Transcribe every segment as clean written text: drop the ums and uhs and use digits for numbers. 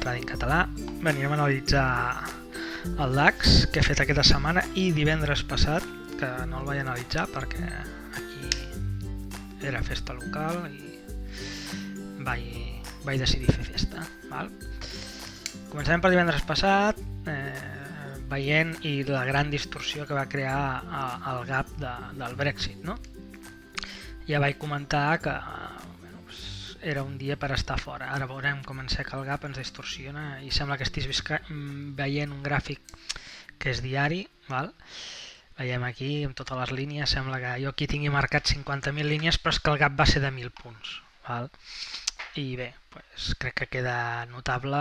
Trade en català. Bé, anirem a analitzar el DAX que he fet aquesta setmana i divendres passat, que no el vaig analitzar perquè aquí era festa local i vaig decidir fer festa. Val? Començarem per divendres passat, veient i la gran distorsió que va crear el gap del Brexit. No? Ja vaig comentar que era un dia per estar fora. Ara veurem com enseca el gap, ens distorsiona i sembla que estiguis veient un gràfic que és diari. Val? Veiem aquí amb totes les línies, sembla que jo aquí tingui marcat 50.000 línies, però és que el gap va ser de 1.000 punts. Val? I bé, pues, crec que queda notable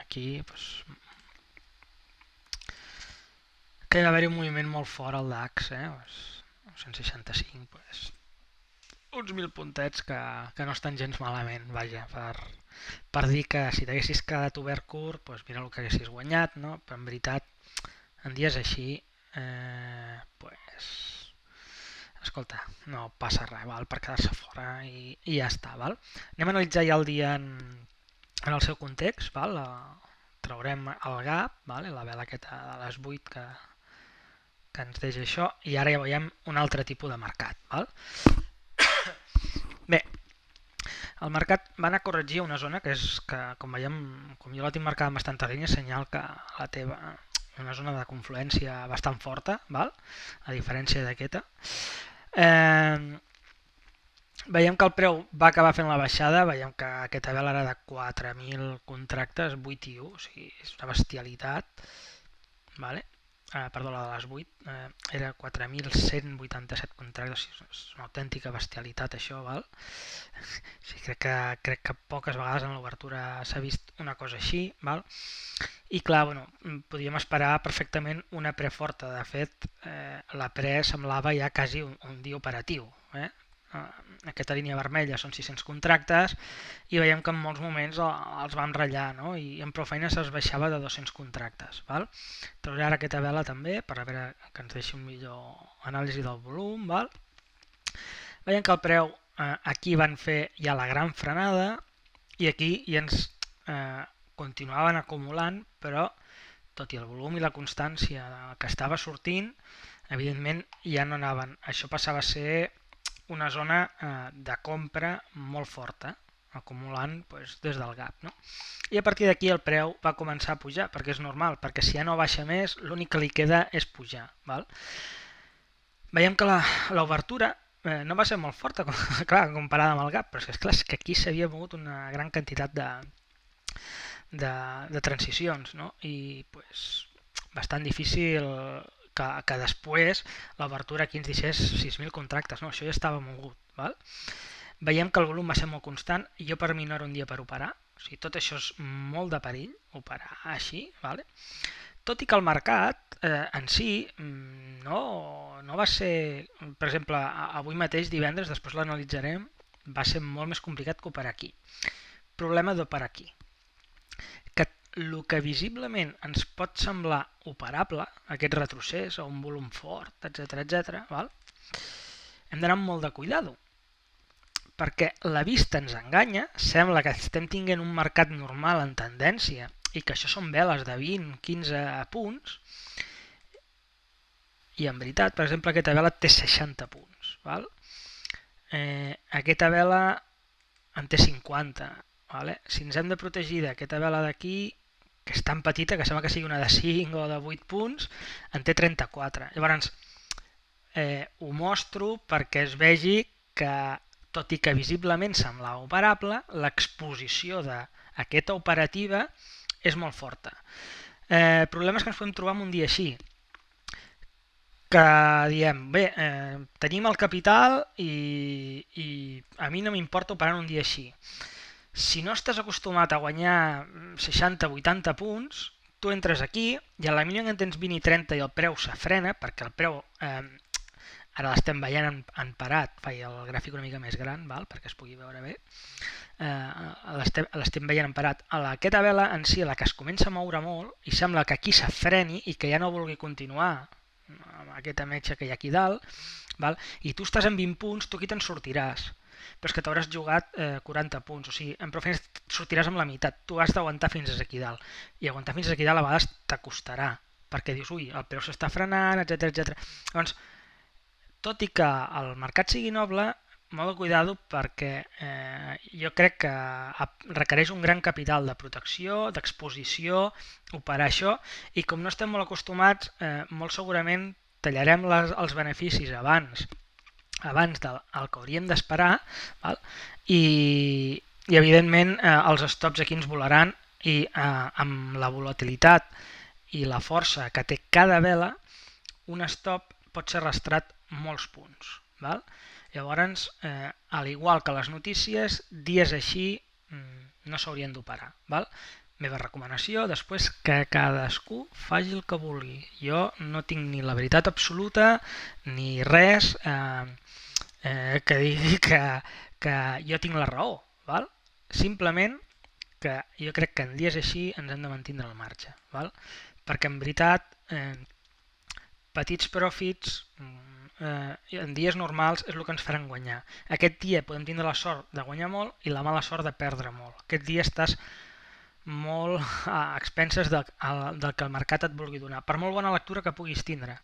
aquí que hi va haver un moviment molt fort al DAX, 165, uns 1.000 puntets que no estan gens malament, vaja, per dir que si t'haguessis quedat obert curt, mira el que haguessis guanyat, no? Però en veritat, en dies així, escolta, no passa res, val? Per quedar-se fora i ja està. Val? Anem a analitzar ja el dia en el seu context, val? Traurem el gap, val? La vela aquesta de les 8 que ens deixa això, i ara ja veiem un altre tipus de mercat. Val? Bé, el mercat va anar a corregir una zona que és que, com veiem, com jo la tinc marcada amb bastantes línies, senyal que la té una zona de confluència bastant forta, val? A diferència d'aquesta. Veiem que el preu va acabar fent la baixada, veiem que aquesta vela era de 4.000 contractes, 8 i 1, o sigui, és una bestialitat, vale? Perdó, la de les 8, era 4.187 contractes, és una autèntica bestialitat això, val? Sí, crec que poques vegades en l'obertura s'ha vist una cosa així, val? I clar, bueno, podíem esperar perfectament una pre forta, de fet la pre semblava ja quasi un dia operatiu, Aquesta línia vermella són 600 contractes i veiem que en molts moments els van ratllar, no? I amb prou feina se'ls baixava de 200 contractes. Val? Trauré ara aquesta vela també per a veure que ens deixi un millor anàlisi del volum. Val? Veiem que el preu aquí van fer ja la gran frenada i aquí ja ens continuaven acumulant, però tot i el volum i la constància que estava sortint, evidentment ja no anaven. Això passava a ser una zona de compra molt forta, acumulant des del gap. No? I a partir d'aquí el preu va començar a pujar, perquè és normal, perquè si ja no baixa més, l'únic que li queda és pujar. Val? Veiem que l'obertura no va ser molt forta, clar, comparada amb el gap, però és clar, és que aquí s'havia mogut una gran quantitat de transicions, no? I bastant difícil que després l'obertura aquí ens deixés 6.000 contractes, no? Això ja estava mogut. Val? Veiem que el volum va ser molt constant i jo per mi no era un dia per operar, o sigui, tot això és molt de perill, operar així, vale? Tot i que el mercat en si no va ser, per exemple, avui mateix, divendres, després l'analitzarem, va ser molt més complicat que operar aquí. Problema d'operar aquí. El que visiblement ens pot semblar operable, aquest retrocés o un volum fort, etc., val? Hem d'anar amb molt de cuidado, perquè la vista ens enganya, sembla que estem tinguent un mercat normal en tendència i que això són veles de 20-15 punts, i en veritat, per exemple, aquesta vela té 60 punts. Val? Aquesta vela en té 50. Vale? Si ens hem de protegir d'aquesta vela d'aquí, que és tan petita, que sembla que sigui una de 5 o de 8 punts, en té 34. Llavors, ho mostro perquè es vegi que, tot i que visiblement semblava operable, l'exposició d'aquesta operativa és molt forta. Problemes que ens podem trobar en un dia així, que diem, bé, tenim el capital i a mi no m'importa operar en un dia així. Si no estàs acostumat a guanyar 60-80 punts, tu entres aquí i a la mínima en tens 20 i 30 i el preu s'afrena, perquè el preu, ara l'estem veient en parat, faig el gràfic una mica més gran, val? Perquè es pugui veure bé, l'estem veient en parat. Aquesta vela en si, la que es comença a moure molt, i sembla que aquí s'afreni i que ja no vulgui continuar amb aquesta metxa que hi ha aquí dalt, val? I tu estàs en 20 punts, tu aquí te'n sortiràs. però és que t'hauràs jugat 40 punts, o sigui, en prou feines sortiràs amb la meitat, tu has d'aguantar fins aquí dalt, i aguantar fins aquí dalt a vegades t'acostarà, perquè dius, ui, el preu s'està frenant, etc. Llavors, tot i que el mercat sigui noble, molt de cuidado perquè jo crec que requereix un gran capital de protecció, d'exposició, operar això, i com no estem molt acostumats, molt segurament tallarem els beneficis abans del que hauríem d'esperar, i evidentment els stops aquí ens volaran i amb la volatilitat i la força que té cada vela, un stop pot ser arrastrat molts punts. Val? Llavors, al igual que les notícies, dies així no s'haurien d'operar. Meva recomanació, després que cadascú faci el que vulgui. Jo no tinc ni la veritat absoluta ni res que digui que jo tinc la raó. Simplement que jo crec que en dies així ens hem de mantindre al marge. Perquè en veritat petits profits en dies normals és el que ens faran guanyar. Aquest dia podem tindre la sort de guanyar molt i la mala sort de perdre molt. Aquest dia estàs molt a expenses del que el mercat et vulgui donar, per molt bona lectura que puguis tindre,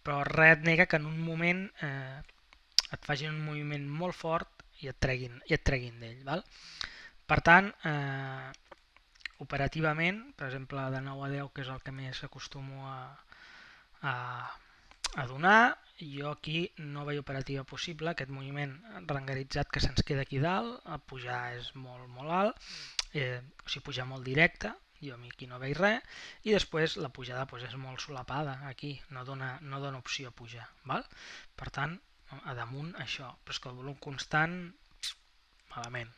però res et nega que en un moment et facin un moviment molt fort i et treguin d'ell. Per tant, operativament, per exemple de 9 a 10, que és el que més acostumo a donar, jo aquí no veig operativa possible, aquest moviment rangaritzat que se'ns queda aquí dalt, el pujar és molt, molt alt, o sigui, pujar molt directe, jo aquí no veig res, i després la pujada és molt solapada aquí, no dona opció a pujar. Per tant, a damunt això, però és que el volum constant, malament.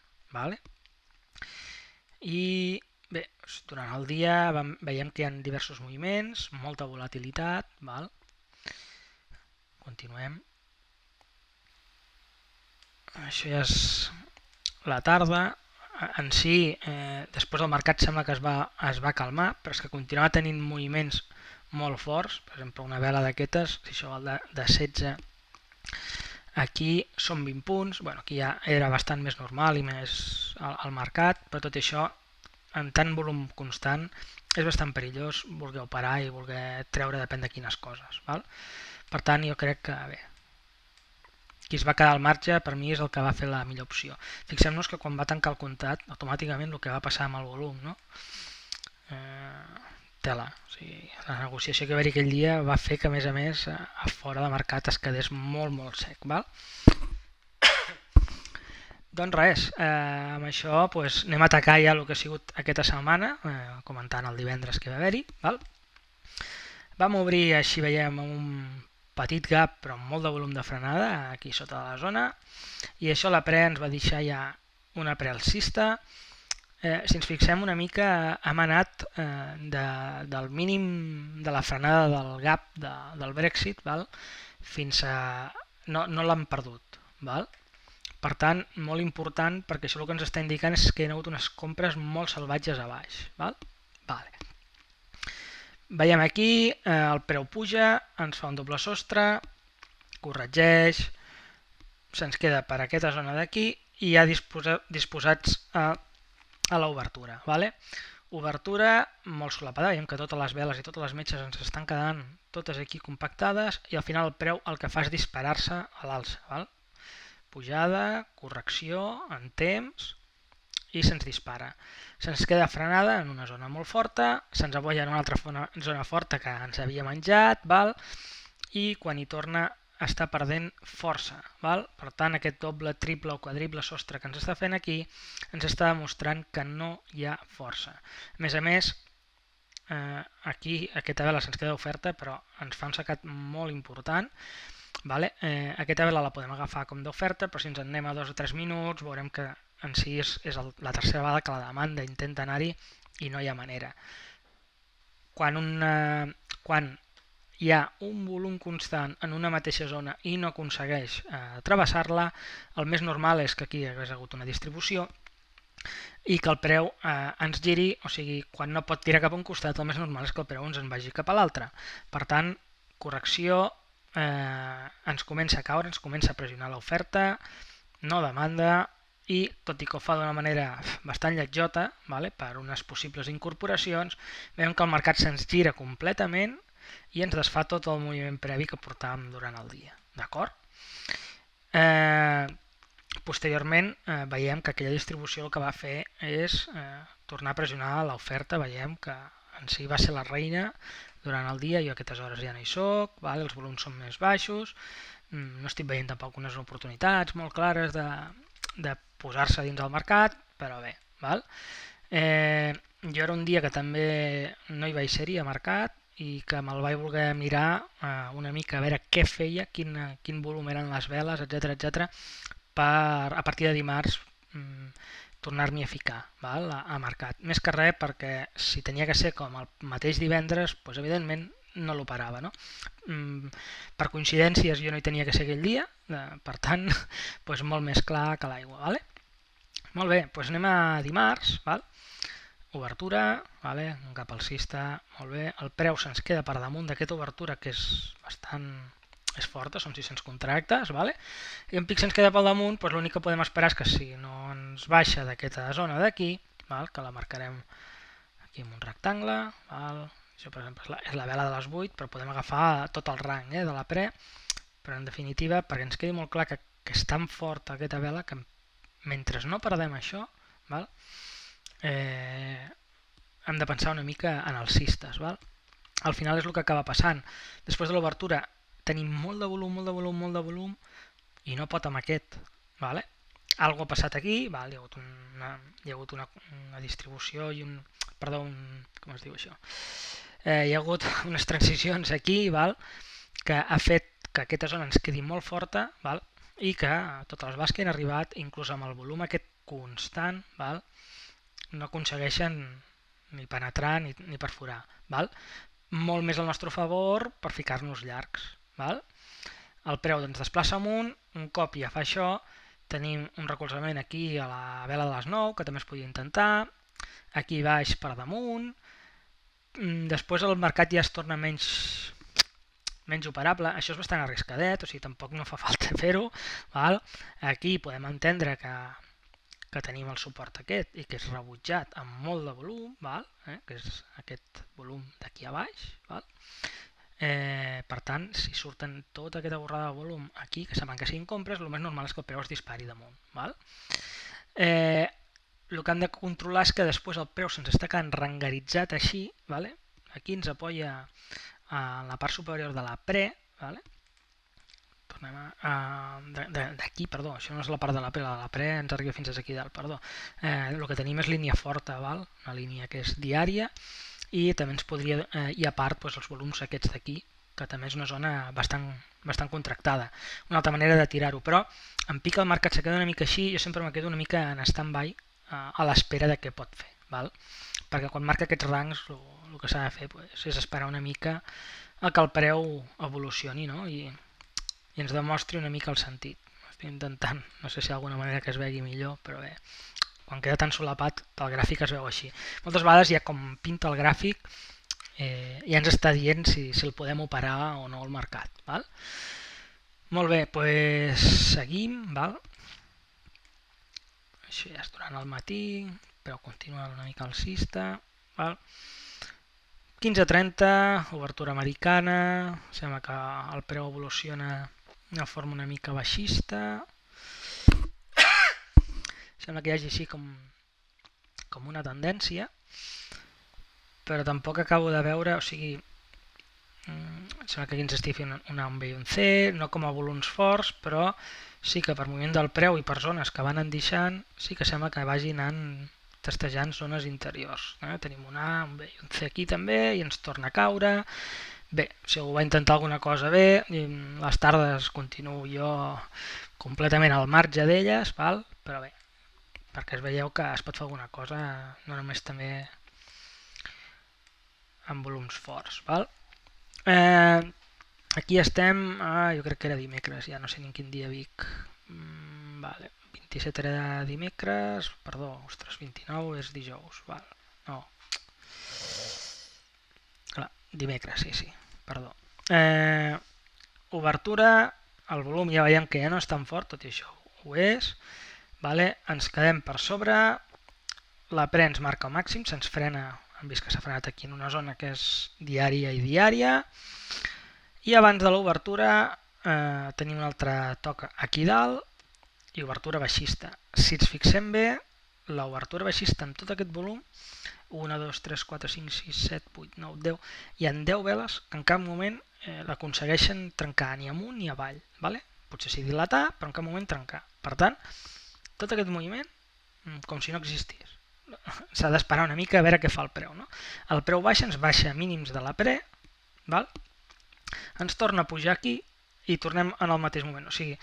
I bé, durant el dia veiem que hi ha diversos moviments, molta volatilitat, continuem. Això ja és la tarda. En si, després el mercat sembla que es va calmar, però és que continuava tenint moviments molt forts. Per exemple, una vela d'aquestes, si això val de 16, aquí són 20 punts. Aquí ja era bastant més normal i més al mercat, però tot això, en tant volum constant, és bastant perillós voler operar i voler treure depèn de quines coses. Per tant, jo crec que bé, qui es va quedar al marge per mi és el que va fer la millor opció. Fixem-nos que quan va tancar el comptat, automàticament el que va passar amb el volum, tela. O sigui, la negociació que va haver aquell dia va fer que, a més, a fora de mercat es quedés molt, molt sec. Doncs res, amb això anem a atacar ja el que ha sigut aquesta setmana, comentant el divendres que va haver-hi. Vam obrir, així veiem, amb un petit gap però amb molt de volum de frenada aquí sota de la zona, i això la pre ens va deixar ja una pre alcista. Si ens fixem una mica, hem anat del mínim de la frenada del gap del Brexit fins a... no l'hem perdut. Per tant, molt important, perquè això el que ens està indicant és que hi ha hagut unes compres molt salvatges a baix. Veiem aquí, el preu puja, ens fa un doble sostre, corregeix, se'ns queda per aquesta zona d'aquí i ja disposats a l'obertura. Obertura molt solapada, veiem que totes les veles i totes les metges ens estan quedant totes aquí compactades i al final el preu el que fa és disparar-se a l'alça. Pujada, correcció en temps i se'ns dispara. Se'ns queda frenada en una zona molt forta, se'ns abolla en una altra zona forta que ens havia menjat, i quan hi torna està perdent força. Per tant, aquest doble, triple o quadriple sostre que ens està fent aquí ens està demostrant que no hi ha força. A més, aquí aquesta vela se'ns queda oferta, però ens fa un secat molt important. Aquesta vela la podem agafar com d'oferta, però si ens en anem a 2 o 3 minuts veurem que en si és la tercera vegada que la demanda intenta anar-hi i no hi ha manera. Quan hi ha un volum constant en una mateixa zona i no aconsegueix travessar-la, el més normal és que aquí hi hagués hagut una distribució i que el preu ens giri, o sigui, quan no pot tirar cap a un costat, el més normal és que el preu ens en vagi cap a l'altre. Per tant, correcció, ens comença a caure, ens comença a pressionar l'oferta, no demanda i, tot i que ho fa d'una manera bastant lletjota, vale, per unes possibles incorporacions, veiem que el mercat se'ns gira completament i ens desfà tot el moviment previ que portàvem durant el dia. D'acord? Posteriorment veiem que aquella distribució el que va fer és tornar a pressionar l'oferta. Veiem que en si va ser la reina durant el dia, jo a aquestes hores ja no hi soc, vale? Els volums són més baixos, no estic veient tampoc unes oportunitats molt clares de posar-se dins el mercat, però bé, val? Jo era un dia que també no hi vaig ser-hi a mercat i que me'l vaig voler mirar una mica a veure què feia, quin volum eren les veles, etc per a partir de dimarts tornar-m'hi a ficar, val? A mercat. Més que res perquè si tenia que ser com el mateix divendres, doncs evidentment no l'operava, no? Per coincidències jo no hi tenia que ser aquell dia, per tant, doncs molt més clar que l'aigua, vale? Molt bé, doncs anem a dimarts, val? Obertura, vale? Un cap alcista, molt bé. El preu se'ns queda per damunt d'aquesta obertura que és forta, són 600 contractes, vale? I en pic se'ns queda pel damunt, doncs l'únic que podem esperar és que si no ens baixa d'aquesta zona d'aquí, que la marcarem aquí amb un rectangle, val? Això per exemple és la vela de les 8, però podem agafar tot el rang de la pre, però en definitiva, perquè ens quedi molt clar que és tan forta aquesta vela que mentre no perdem això, val? Hem de pensar una mica en alcistes. Val? Al final és el que acaba passant. Després de l'obertura tenim molt de volum i no pot amb aquest. Vale? Algo ha passat aquí, val? Hi ha hagut una distribució i com es diu això? Hi ha hagut unes transicions aquí, val? Que ha fet que aquesta zona ens quedi molt forta, val? I que totes les bases que han arribat, inclús amb el volum aquest constant, val? No aconsegueixen ni penetrar ni perforar. Val? Molt més al nostre favor per ficar-nos llargs. Val? El preu ens desplaça amunt, un cop ja fa això, tenim un recolzament aquí a la vela de les 9, que també es podia intentar, aquí baix per damunt, després el mercat ja es torna menys operable, això és bastant arriscadet, o sigui, tampoc no fa falta fer-ho. Aquí podem entendre que tenim el suport aquest i que és rebutjat amb molt de volum, que és aquest volum d'aquí a baix. Per tant, si surten tota aquesta borrada de volum aquí, que semblen que siguin compres, el més normal és que el preu es dispari damunt. El que hem de controlar és que després el preu se'ns està quedant rangaritzat així, aquí ens apoya a la part superior de la pre, d'aquí, perdó, això no és la part de la pre ens arriba fins aquí dalt, perdó. El que tenim és línia forta, una línia que és diària, i també ens podria, i a part els volums aquests d'aquí, que també és una zona bastant contractada. Una altra manera de tirar-ho, però en pic el mercat se queda una mica així, jo sempre me quedo una mica en stand-by a l'espera de què pot fer, perquè quan marca aquests rangs el que s'ha de fer és esperar una mica a que el preu evolucioni, no? I ens demostri una mica el sentit. Estic intentant, no sé si hi ha alguna manera que es vegi millor, però bé, quan queda tan solapat el gràfic es veu així. Moltes vegades ja com pinta el gràfic ja ens està dient si el podem operar o no al mercat. Val? Molt bé, doncs seguim. Això ja és durant el matí, però continua una mica alcista. 15.30, obertura americana, sembla que el preu evoluciona de forma una mica baixista. Sembla que hi hagi així com una tendència, però tampoc acabo de veure, o sigui, sembla que aquí ens estigui fent un A, un B i un C, no com a volums forts, però sí que per moviment del preu i per zones que van endixant, sí que sembla que vagin anant testejant zones interiors. Tenim un A, un B i un C aquí també, i ens torna a caure. Bé, si algú va intentar alguna cosa bé, les tardes continuo jo completament al marge d'elles, però bé, perquè es veieu que es pot fer alguna cosa, no només també amb volums forts. Aquí estem, jo crec que era dimecres, ja no sé ni en quin dia Vic. 27 era dimecres, perdó, ostres, 29 és dijous, no. Clar, dimecres, sí, perdó. Obertura, el volum ja veiem que ja no és tan fort, tot i això ho ho és, vale? Ens quedem per sobre, la pre ens marca el màxim, se'ns frena, hem vist que s'ha frenat aquí en una zona que és diària i diària, i abans de l'obertura tenim un altre toc aquí dalt i obertura baixista. Si ens fixem bé, l'obertura baixista amb tot aquest volum, 1, 2, 3, 4, 5, 6, 7, 8, 9, 10, hi ha 10 veles que en cap moment l'aconsegueixen trencar ni amunt ni avall. Vale? Potser sí dilatar, però en cap moment trencar. Per tant, tot aquest moviment, com si no existís. S'ha d'esperar una mica a veure què fa el preu. No? El preu baixa ens baixa mínims de la pre, val? Ens torna a pujar aquí i tornem en el mateix moment. O sigui,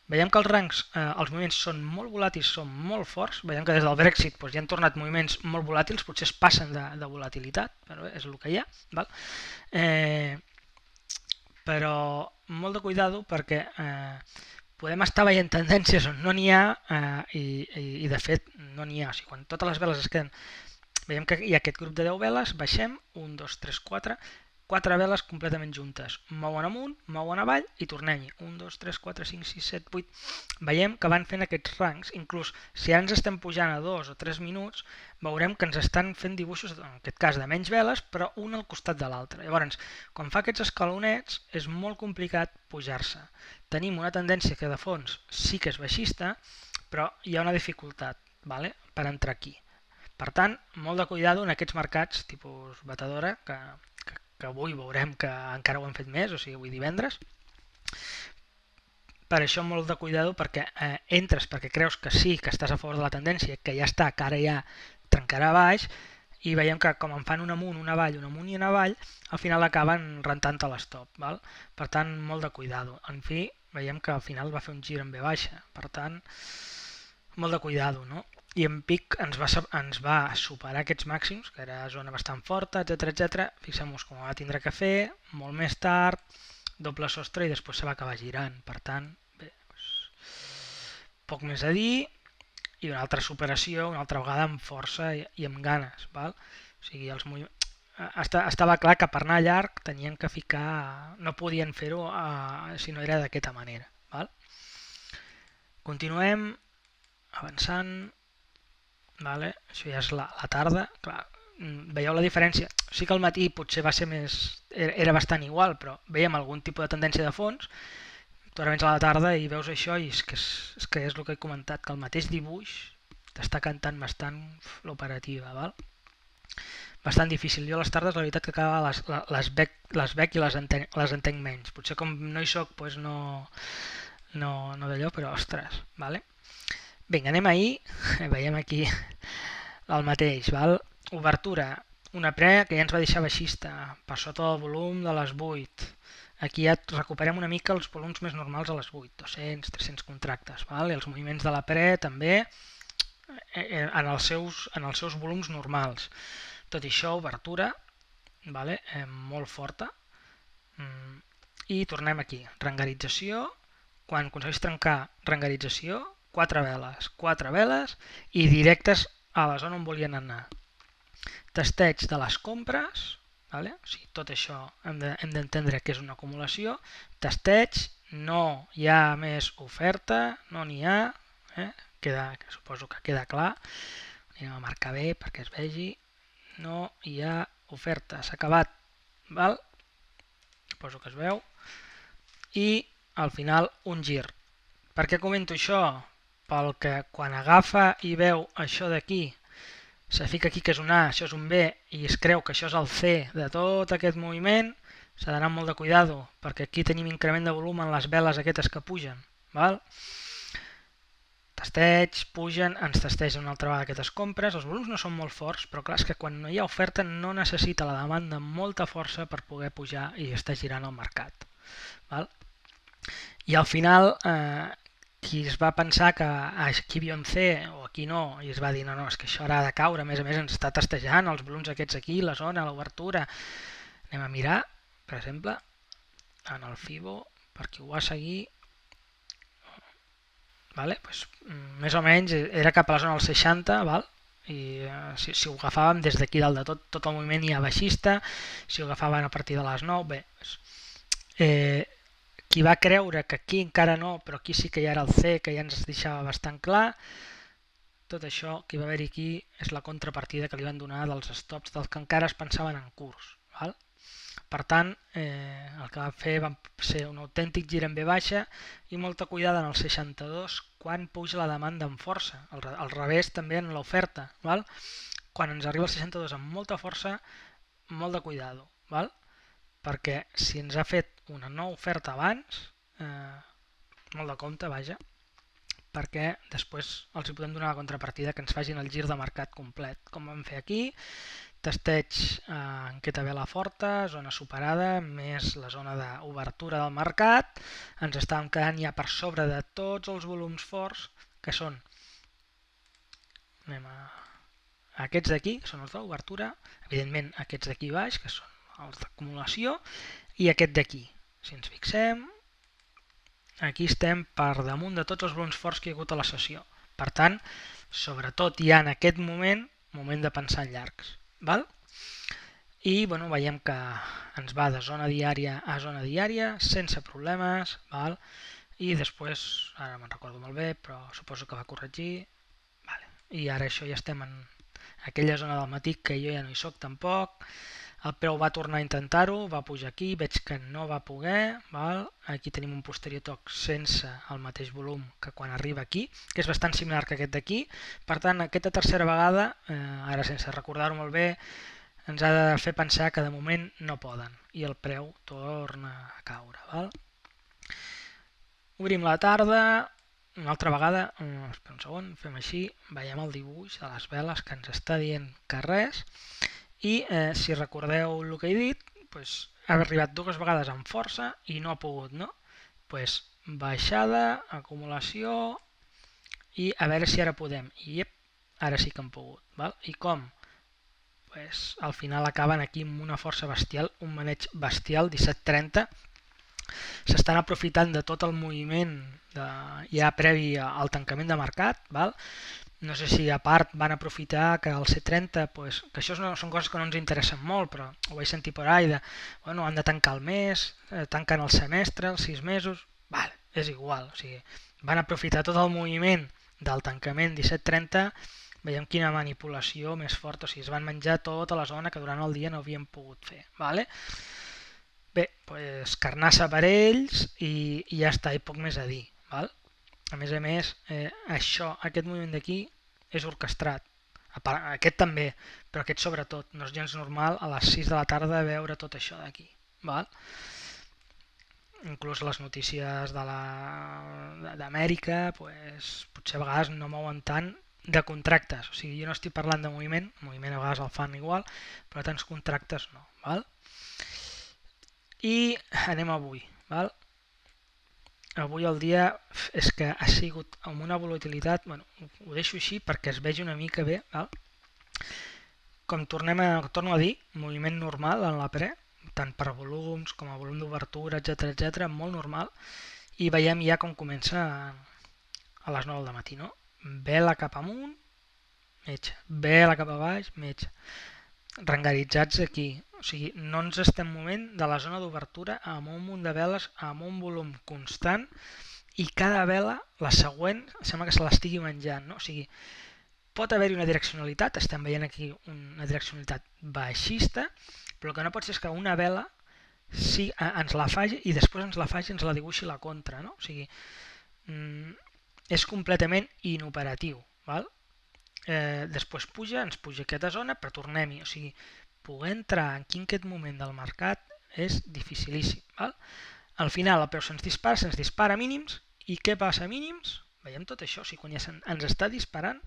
veiem que els rangs, els moviments són molt volàtils, són molt forts. Veiem que des del Brexit doncs, ja han tornat moviments molt volàtils, potser es passen de volatilitat, però és el que hi ha. Val? Però molt de cuidado perquè podem estar veient tendències on no n'hi ha i de fet no n'hi ha. O sigui, quan totes les veles es queden, veiem que hi ha aquest grup de 10 veles, baixem, 1, 2, 3, 4, 4 veles completament juntes. Mouen amunt, mouen avall i tornem-hi. 1, 2, 3, 4, 5, 6, 7, 8. Veiem que van fent aquests rangs. Inclús si ara ens estem pujant a 2 o 3 minuts, veurem que ens estan fent dibuixos, en aquest cas de menys veles, però un al costat de l'altre. Llavors, quan fa aquests escalonets, és molt complicat pujar-se. Tenim una tendència que de fons sí que és baixista, però hi ha una dificultat, vale? Per entrar aquí. Per tant, molt de cuidado en aquests mercats tipus batedora, que avui veurem que encara ho hem fet més, o sigui, avui divendres. Per això molt de cuidado perquè entres perquè creus que sí, que estàs a favor de la tendència, que ja està, que ara ja trencarà baix, i veiem que com en fan un amunt, un avall, un amunt i un avall, al final acaben rentant a l'estop. Per tant, molt de cuidado. En fi, veiem que al final va fer un gir en V baixa, per tant, molt de cuidado, no? I en pic ens va superar aquests màxims, que era zona bastant forta, etc. Fixem-nos com va tindre que fer, molt més tard, doble sostre i després se va acabar girant. Per tant, bé, doncs, poc més a dir, i una altra superació, una altra vegada amb força i amb ganes. Val? O sigui, els estava clar que per anar llarg tenien que ficar, no podien fer-ho si no era d'aquesta manera. Val? Continuem avançant. Vale? Això ja és la tarda. Clar, veieu la diferència? Sí que al matí potser va ser més, era bastant igual, però veiem algun tipus de tendència de fons. Tu ara vens a la tarda i veus això i és que és el que he comentat, que el mateix dibuix t'està cantant bastant l'operativa. Val? Bastant difícil. Jo a les tardes la veritat que cada vegada les veig i les entenc menys. Potser com no hi soc doncs no d'allò, però ostres. Vale? Vinga, anem ahir, veiem aquí el mateix, val? Obertura, una pre que ja ens va deixar baixista, per sota del volum de les 8. Aquí ja recuperem una mica els volums més normals a les 8, 200, 300 contractes, val? I els moviments de la pre també en els seus volums normals. Tot i això, obertura, vale? Molt forta. I tornem aquí, rangarització, quan aconsegueix trencar rangarització, 4 veles i directes a la zona on volien anar. Testeig de les compres, vale? O sigui, tot això hem d'entendre que és una acumulació. Testeig, no hi ha més oferta, no n'hi ha, suposo que queda clar. Anem a marcar bé perquè es vegi. No hi ha oferta, s'ha acabat, val? Suposo que es veu. I al final un gir. Per què comento això? Pel que quan agafa i veu això d'aquí, se fica aquí que és un A, això és un B, i es creu que això és el C de tot aquest moviment, s'ha d'anar molt de cuidado, perquè aquí tenim increment de volum en les veles aquestes que pugen. Val? Testeig, pugen, ens testegen una altra vegada aquestes compres, els volums no són molt forts, però clar, és que quan no hi ha oferta no necessita la demanda molta força per poder pujar i estar girant el mercat. Val? I al final, qui es va pensar que aquí hi havia un C o aquí no, i es va dir no, és que això ara ha de caure, a més ens està testejant els volums aquests aquí, la zona, l'obertura. Anem a mirar, per exemple, en el FIBO, per qui ho va seguir, vale? Pues, més o menys era cap a la zona del 60, val? I si ho agafàvem des d'aquí dalt de tot el moviment hi ha baixista, si ho agafaven a partir de les 9, bé, pues, qui va creure que aquí encara no, però aquí sí que ja era el C, que ja ens deixava bastant clar, tot això que va haver-hi aquí és la contrapartida que li van donar dels stops dels que encara es pensaven en curs. Val? Per tant, el que va fer va ser un autèntic gir en V baixa i molta cuidada en el 62 quan puja la demanda amb força. Al revés també en l'oferta. Quan ens arriba el 62 amb molta força, molt de cuidado. Val? Perquè si ens ha fet una nova oferta abans, molt de compte, vaja, perquè després els hi podem donar la contrapartida que ens facin el gir de mercat complet, com vam fer aquí, testeig en aquesta vela forta, zona superada, més la zona d'obertura del mercat, ens estàvem quedant ja per sobre de tots els volums forts, que són aquests d'aquí, que són els d'obertura, evidentment aquests d'aquí baix, que són els d'acumulació, i aquest d'aquí. Si ens fixem, aquí estem per damunt de tots els volums forts que hi ha hagut a la sessió. Per tant, sobretot ja en aquest moment de pensar en llargs. Val? I bueno, veiem que ens va de zona diària a zona diària sense problemes. Val? I després, ara me'n recordo molt bé, però suposo que va corregir. Vale. I ara això ja estem en aquella zona del matí que jo ja no hi soc tampoc. El preu va tornar a intentar-ho, va pujar aquí, veig que no va poder. Val? Aquí tenim un posterior toc sense el mateix volum que quan arriba aquí, que és bastant similar que aquest d'aquí. Per tant, aquesta tercera vegada, ara sense recordar-ho molt bé, ens ha de fer pensar que de moment no poden i el preu torna a caure. Val? Obrim la tarda, una altra vegada, espera un segon, fem així, veiem el dibuix de les veles que ens està dient que res. I si recordeu el que he dit, doncs, ha arribat dues vegades amb força i no ha pogut, no? Doncs, baixada, acumulació i a veure si ara podem. I ara sí que han pogut. Val? I com? Doncs, al final acaben aquí amb una força bestial, un maneig bestial, 17.30. S'estan aprofitant de tot el moviment ja previ al tancament de mercat, val? No sé si a part van aprofitar que el C30, pues, que això són coses que no ens interessen molt, però ho vaig sentir per ahí, bueno, han de tancar el mes, tanquen el semestre, els 6 mesos, vale, és igual, o sigui, van aprofitar tot el moviment del tancament 17.30, veiem quina manipulació més forta, o sigui, es van menjar tota la zona que durant el dia no havien pogut fer, vale? Bé, pues, carnassa per ells i ja està, i poc més a dir, val? A més, aquest moviment d'aquí és orquestrat. Aquest també, però aquest sobretot. No és gens normal a les 6 de la tarda veure tot això d'aquí. Inclús les notícies d'Amèrica, pues, potser a vegades no mouen tant de contractes. O sigui, jo no estic parlant de moviment a vegades el fan igual, però tants contractes no. Val? I anem avui. Val? Avui el dia és que ha sigut amb una volatilitat, bueno, ho deixo així perquè es vegi una mica bé, val? Com torno a dir, moviment normal en la pre, tant per volums com a volum d'obertura, etc, molt normal, i veiem ja com comença a les 9 del matí, no? Vela cap amunt, metge, vela cap a baix, metge. Rangaritzats aquí, o sigui, no ens estem movent de la zona d'obertura amb un munt de veles amb un volum constant i cada vela, la següent, sembla que se l'estigui menjant, no? O sigui, pot haver-hi una direccionalitat, estem veient aquí una direccionalitat baixista, però el que no pot ser és que una vela ens la faci i després ens la dibuixi la contra, no? O sigui, és completament inoperatiu, val? Després ens puja aquesta zona, però tornem-hi. O sigui, poder entrar en aquest moment del mercat és dificilíssim. Val? Al final el preu se'ns dispara a mínims, i què passa a mínims? Veiem tot això, o sigui, quan ja ens està disparant,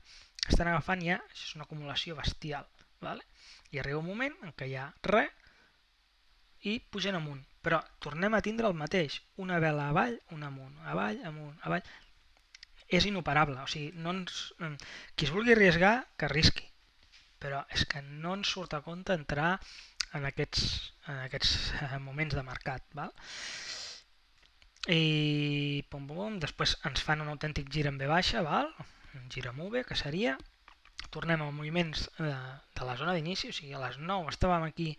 estan agafant ja, això és una acumulació bestial. Val? I arriba un moment en què hi ha res i pugen amunt. Però tornem a tindre el mateix, una vela avall, una amunt, avall, amunt, avall. És inoperable, o sigui, qui es vulgui arriesgar, que arrisqui, però és que no ens surt a compte entrar en aquests moments de mercat. Val? I després ens fan un autèntic gir en V baixa, val? Un gir amb V, que seria, tornem a moviments de la zona d'inici, o sigui, a les 9 estàvem aquí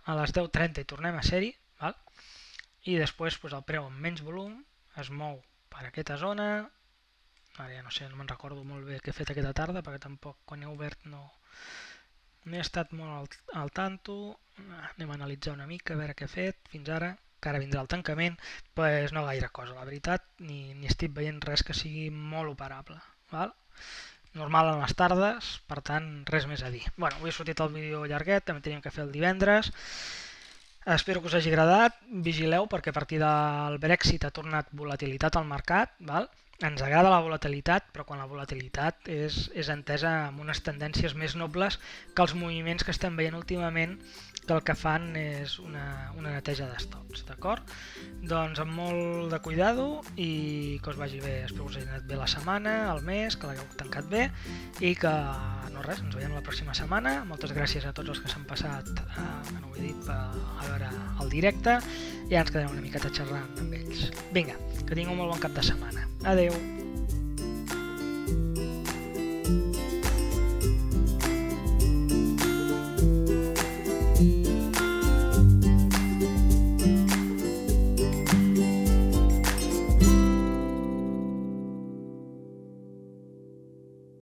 a les 10.30 i tornem a ser-hi, val? i després doncs, el preu amb menys volum es mou per aquesta zona. Ara ja no sé, no me'n recordo molt bé què he fet aquesta tarda, perquè tampoc quan he obert no he estat molt al tanto. Anem a analitzar una mica, a veure què he fet fins ara, que ara vindrà el tancament. Pues no gaire cosa, la veritat, ni estic veient res que sigui molt operable. Val? Normal en les tardes, per tant, res més a dir. Bueno, avui ha sortit el vídeo llarguet, també teníem que fer el divendres. Espero que us hagi agradat. Vigileu perquè a partir del Brexit ha tornat volatilitat al mercat. Val? Ens agrada la volatilitat, però quan la volatilitat és entesa amb unes tendències més nobles que els moviments que estem veient últimament, que el que fan és una neteja d'estocs, d'acord? Doncs amb molt de cuidado i que us vagi bé. Espero que us hagi anat bé la setmana, el mes, que l'hagueu tancat bé i que, no res, ens veiem la pròxima setmana. Moltes gràcies a tots els que s'han passat, no ho he dit, a veure el directe i ja ens quedarem una miqueta xerrant amb ells. Vinga, que tingueu un molt bon cap de setmana. Adeu!